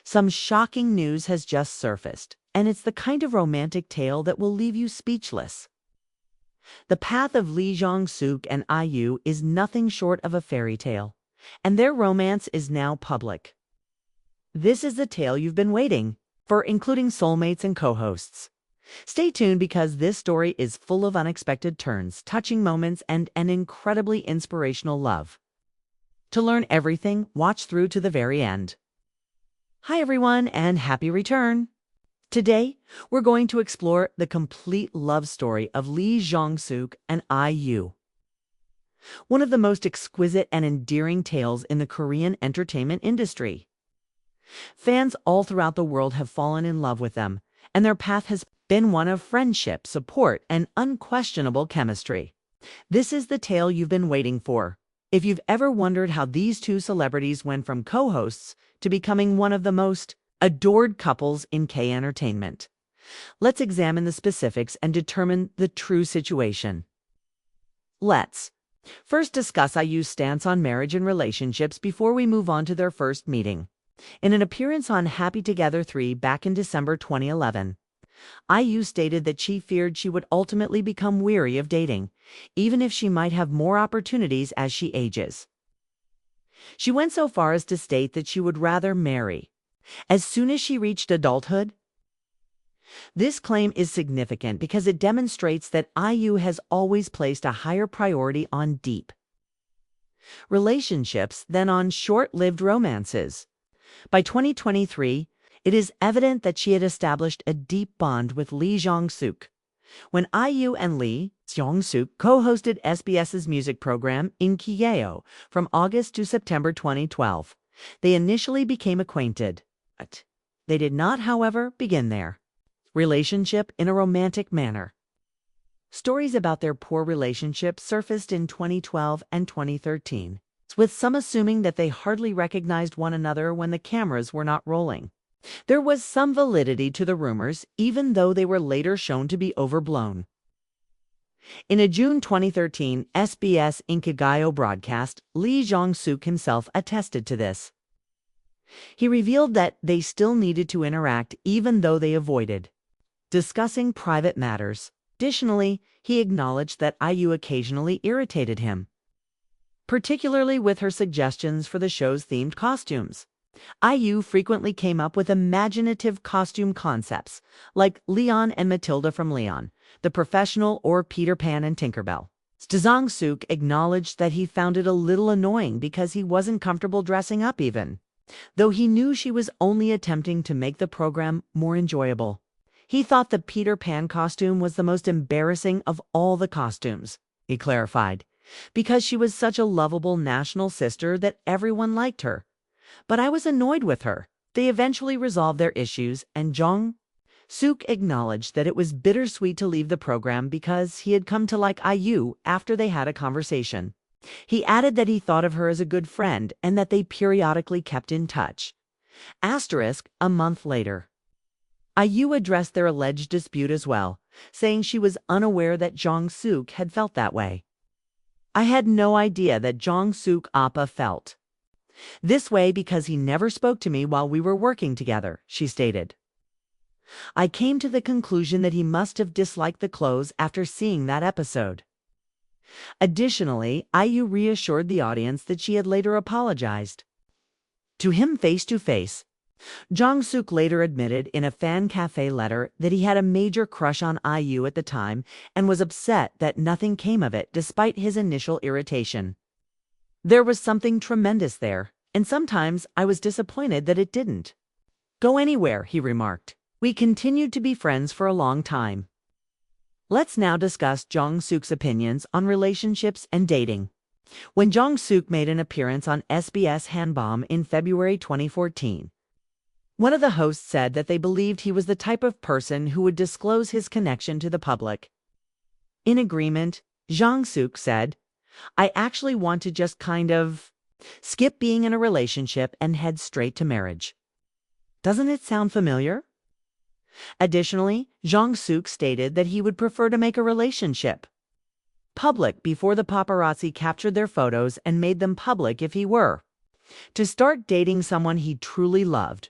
Some shocking news has just surfaced, and it's the kind of romantic tale that will leave you speechless. The path of Jong Suk and IU is nothing short of a fairy tale, and their romance is now public. This is the tale you've been waiting for, including soulmates and co-hosts. Stay tuned because this story is full of unexpected turns, touching moments, and an incredibly inspirational love. To learn everything, watch through to the very end. Hi everyone, and happy return! Today, we're going to explore the complete love story of Jong Suk and IU. One of the most exquisite and endearing tales in the Korean entertainment industry. Fans all throughout the world have fallen in love with them, and their path has been one of friendship, support, and unquestionable chemistry. This is the tale you've been waiting for. If you've ever wondered how these two celebrities went from co-hosts to becoming one of the most adored couples in K-entertainment, let's examine the specifics and determine the true situation. Let's first discuss IU's stance on marriage and relationships before we move on to their first meeting. In an appearance on Happy Together 3 back in December 2011, IU stated that she feared she would ultimately become weary of dating, even if she might have more opportunities as she ages. She went so far as to state that she would rather marry as soon as she reached adulthood. This claim is significant because it demonstrates that IU has always placed a higher priority on deep relationships than on short-lived romances. By 2023, it is evident that she had established a deep bond with Jong Suk. When IU and Jong Suk co-hosted SBS's music program Inkigayo from August to September 2012, they initially became acquainted. But they did not, however, begin their relationship in a romantic manner. Stories about their poor relationship surfaced in 2012 and 2013, with some assuming that they hardly recognized one another when the cameras were not rolling. There was some validity to the rumors, even though they were later shown to be overblown. In a June 2013 SBS Inkigayo broadcast, Jong Suk himself attested to this. He revealed that they still needed to interact even though they avoided discussing private matters. Additionally, he acknowledged that IU occasionally irritated him, particularly with her suggestions for the show's themed costumes. IU frequently came up with imaginative costume concepts, like Leon and Matilda from Leon, The Professional, or Peter Pan and Tinkerbell. Jong Suk acknowledged that he found it a little annoying because he wasn't comfortable dressing up even, though he knew she was only attempting to make the program more enjoyable. He thought the Peter Pan costume was the most embarrassing of all the costumes, he clarified, because she was such a lovable national sister that everyone liked her. But I was annoyed with her. They eventually resolved their issues, and Jong Suk acknowledged that it was bittersweet to leave the program because he had come to like IU after they had a conversation. He added that he thought of her as a good friend and that they periodically kept in touch. A month later, IU addressed their alleged dispute as well, saying she was unaware that Jong Suk had felt that way. I had no idea that Jong Suk Appa felt this way because he never spoke to me while we were working together, she stated. I came to the conclusion that he must have disliked the clothes after seeing that episode. Additionally, IU reassured the audience that she had later apologized to him face-to-face. Jong Suk later admitted in a fan cafe letter that he had a major crush on IU at the time and was upset that nothing came of it despite his initial irritation. There was something tremendous there, and sometimes I was disappointed that it didn't go anywhere, he remarked. We continued to be friends for a long time. Let's now discuss Jong Suk's opinions on relationships and dating. When Jong Suk made an appearance on SBS Hanbom in February 2014, one of the hosts said that they believed he was the type of person who would disclose his connection to the public. In agreement, Jong Suk said, I actually want to just kind of skip being in a relationship and head straight to marriage. Doesn't it sound familiar? Additionally, Jong Suk stated that he would prefer to make a relationship public before the paparazzi captured their photos and made them public if he were to start dating someone he truly loved.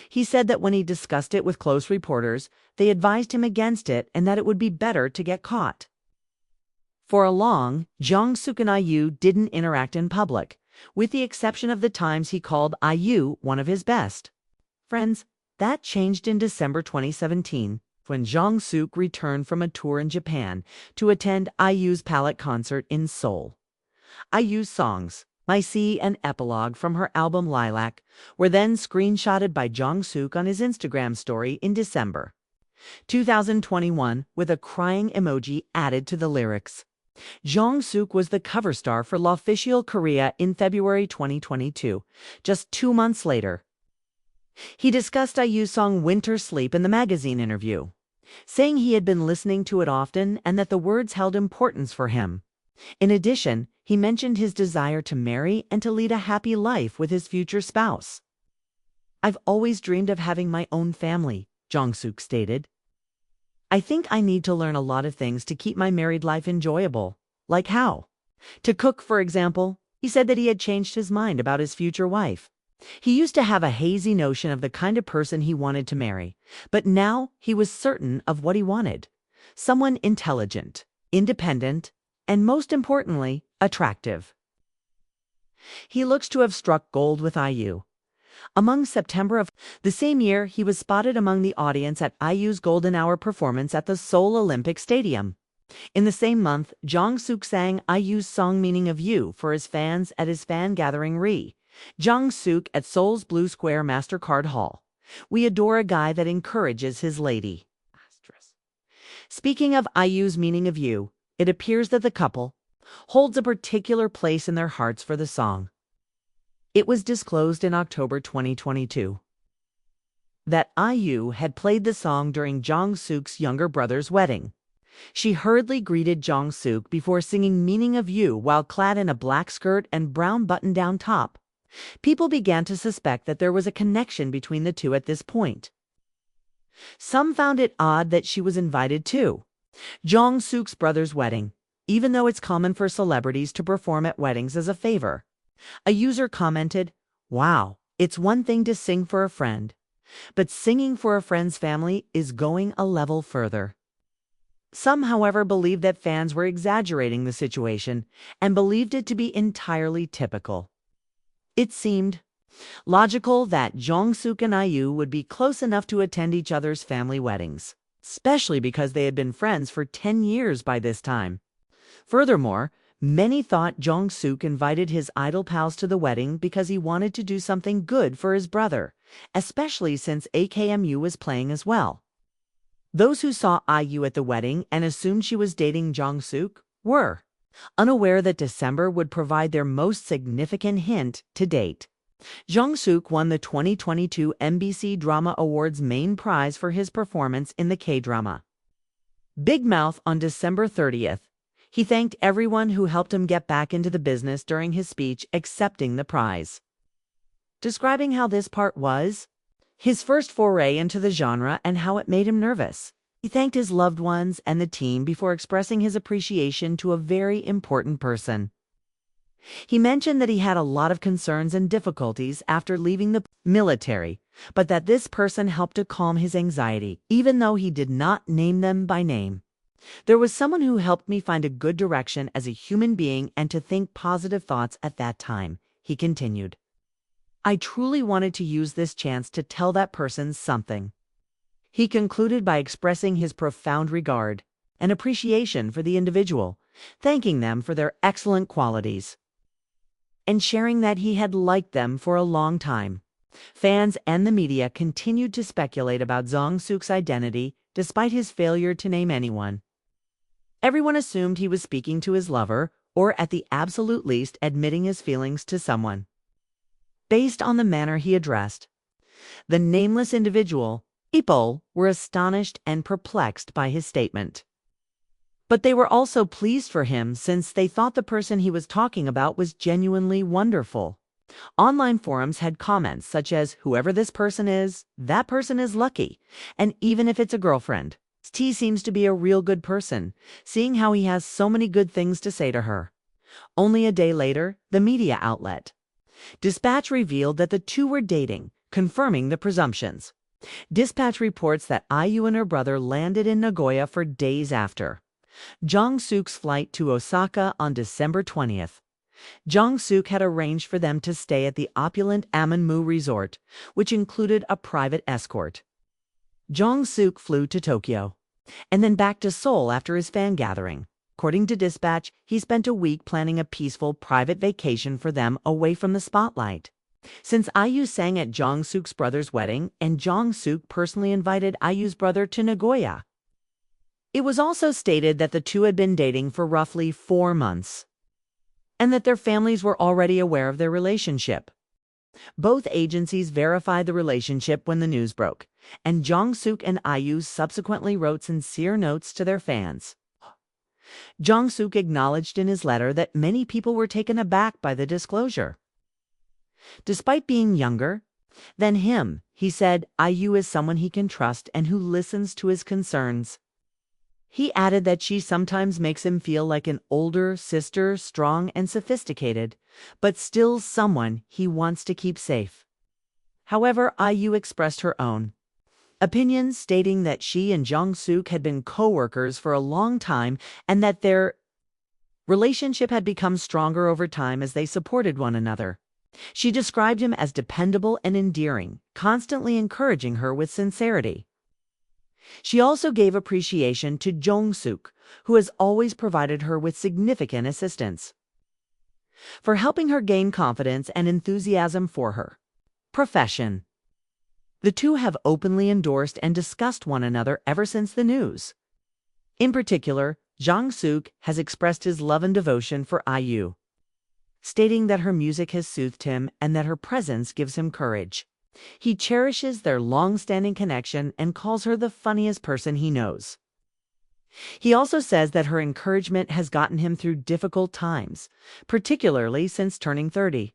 He said that when he discussed it with close reporters, they advised him against it and that it would be better to get caught. For a long, Jong Suk and IU didn't interact in public, with the exception of the times he called IU one of his best friends. That changed in December 2017, when Jong Suk returned from a tour in Japan to attend IU's Palette concert in Seoul. IU's songs, My Sea and Epilogue from her album Lilac, were then screenshotted by Jong Suk on his Instagram story in December 2021 with a crying emoji added to the lyrics. Jong Suk was the cover star for L'Official Korea in February 2022, just 2 months later. He discussed IU's song Winter Sleep in the magazine interview, saying he had been listening to it often and that the words held importance for him. In addition, he mentioned his desire to marry and to lead a happy life with his future spouse. I've always dreamed of having my own family, Jong Suk stated. I think I need to learn a lot of things to keep my married life enjoyable. Like how? To cook, for example. He said that he had changed his mind about his future wife. He used to have a hazy notion of the kind of person he wanted to marry, but now he was certain of what he wanted. Someone intelligent, independent, and most importantly, attractive. He looks to have struck gold with IU. Among September of the same year, he was spotted among the audience at IU's Golden Hour performance at the Seoul Olympic Stadium. In the same month, Jong Suk sang IU's song Meaning of You for his fans at his fan gathering Jong Suk at Seoul's Blue Square MasterCard Hall. We adore a guy that encourages his lady. Speaking of IU's Meaning of You, it appears that the couple holds a particular place in their hearts for the song. It was disclosed in October 2022 that IU had played the song during Jong Suk's younger brother's wedding. She hurriedly greeted Jong Suk before singing Meaning of You while clad in a black skirt and brown button-down top. People began to suspect that there was a connection between the two at this point. Some found it odd that she was invited to Jong Suk's brother's wedding, even though it's common for celebrities to perform at weddings as a favor. A user commented, "Wow, it's one thing to sing for a friend, but singing for a friend's family is going a level further." Some, however, believed that fans were exaggerating the situation and believed it to be entirely typical. It seemed logical that Jong Suk and IU would be close enough to attend each other's family weddings, especially because they had been friends for 10 years by this time. Furthermore, many thought Jong Suk invited his idol pals to the wedding because he wanted to do something good for his brother, especially since AKMU was playing as well. Those who saw IU at the wedding and assumed she was dating Jong Suk were unaware that December would provide their most significant hint to date. Jong Suk won the 2022 MBC Drama Awards main prize for his performance in the K-drama Big Mouth on December 30th. He thanked everyone who helped him get back into the business during his speech accepting the prize. Describing how this part was his first foray into the genre and how it made him nervous. He thanked his loved ones and the team before expressing his appreciation to a very important person. He mentioned that he had a lot of concerns and difficulties after leaving the military, but that this person helped to calm his anxiety, even though he did not name them by name. There was someone who helped me find a good direction as a human being and to think positive thoughts at that time, he continued. I truly wanted to use this chance to tell that person something. He concluded by expressing his profound regard and appreciation for the individual, thanking them for their excellent qualities, and sharing that he had liked them for a long time. Fans and the media continued to speculate about Jong Suk's identity despite his failure to name anyone. Everyone assumed he was speaking to his lover, or at the absolute least admitting his feelings to someone. Based on the manner he addressed the nameless individual, people were astonished and perplexed by his statement. But they were also pleased for him since they thought the person he was talking about was genuinely wonderful. Online forums had comments such as, "Whoever this person is, that person is lucky, and even if it's a girlfriend, T seems to be a real good person, seeing how he has so many good things to say to her." Only a day later, the media outlet Dispatch revealed that the two were dating, confirming the presumptions. Dispatch reports that IU and her brother landed in Nagoya for days after Jong Suk's flight to Osaka on December 20th. Jong Suk had arranged for them to stay at the opulent Amanmu resort, which included a private escort. Jong Suk flew to Tokyo and then back to Seoul after his fan gathering. According to Dispatch, he spent a week planning a peaceful, private vacation for them away from the spotlight. Since IU sang at Jong Suk's brother's wedding, and Jong Suk personally invited IU's brother to Nagoya. It was also stated that the two had been dating for roughly 4 months, and that their families were already aware of their relationship. Both agencies verified the relationship when the news broke, and Jong Suk and IU subsequently wrote sincere notes to their fans. Jong Suk acknowledged in his letter that many people were taken aback by the disclosure. Despite being younger than him, he said IU is someone he can trust and who listens to his concerns. He added that she sometimes makes him feel like an older sister, strong and sophisticated, but still someone he wants to keep safe. However, IU expressed her own opinions, stating that she and Jong Suk had been co-workers for a long time and that their relationship had become stronger over time as they supported one another. She described him as dependable and endearing, constantly encouraging her with sincerity. She also gave appreciation to Jong Suk, who has always provided her with significant assistance, for helping her gain confidence and enthusiasm for her profession. The two have openly endorsed and discussed one another ever since the news. In particular, Jong Suk has expressed his love and devotion for IU, stating that her music has soothed him and that her presence gives him courage. He cherishes their long-standing connection and calls her the funniest person he knows. He also says that her encouragement has gotten him through difficult times, particularly since turning 30.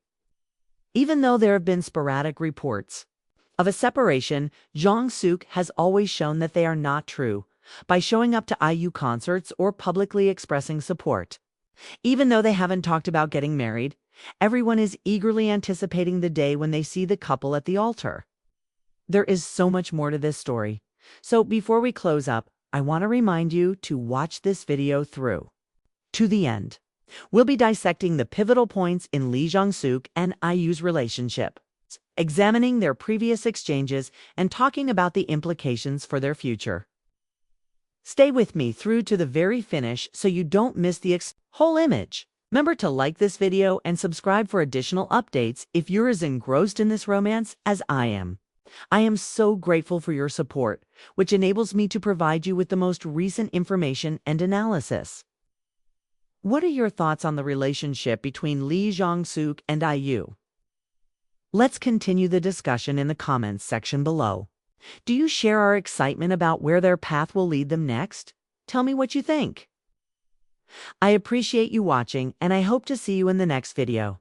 Even though there have been sporadic reports of a separation, Jong Suk has always shown that they are not true by showing up to IU concerts or publicly expressing support. Even though they haven't talked about getting married, everyone is eagerly anticipating the day when they see the couple at the altar. There is so much more to this story. So before we close up, I want to remind you to watch this video through to the end. We'll be dissecting the pivotal points in Lee Jong Suk and IU's relationship, examining their previous exchanges and talking about the implications for their future. Stay with me through to the very finish so you don't miss the whole image. Remember to like this video and subscribe for additional updates if you're as engrossed in this romance as I am. I am so grateful for your support, which enables me to provide you with the most recent information and analysis. What are your thoughts on the relationship between Lee Jong Suk and IU? Let's continue the discussion in the comments section below. Do you share our excitement about where their path will lead them next? Tell me what you think. I appreciate you watching, and I hope to see you in the next video.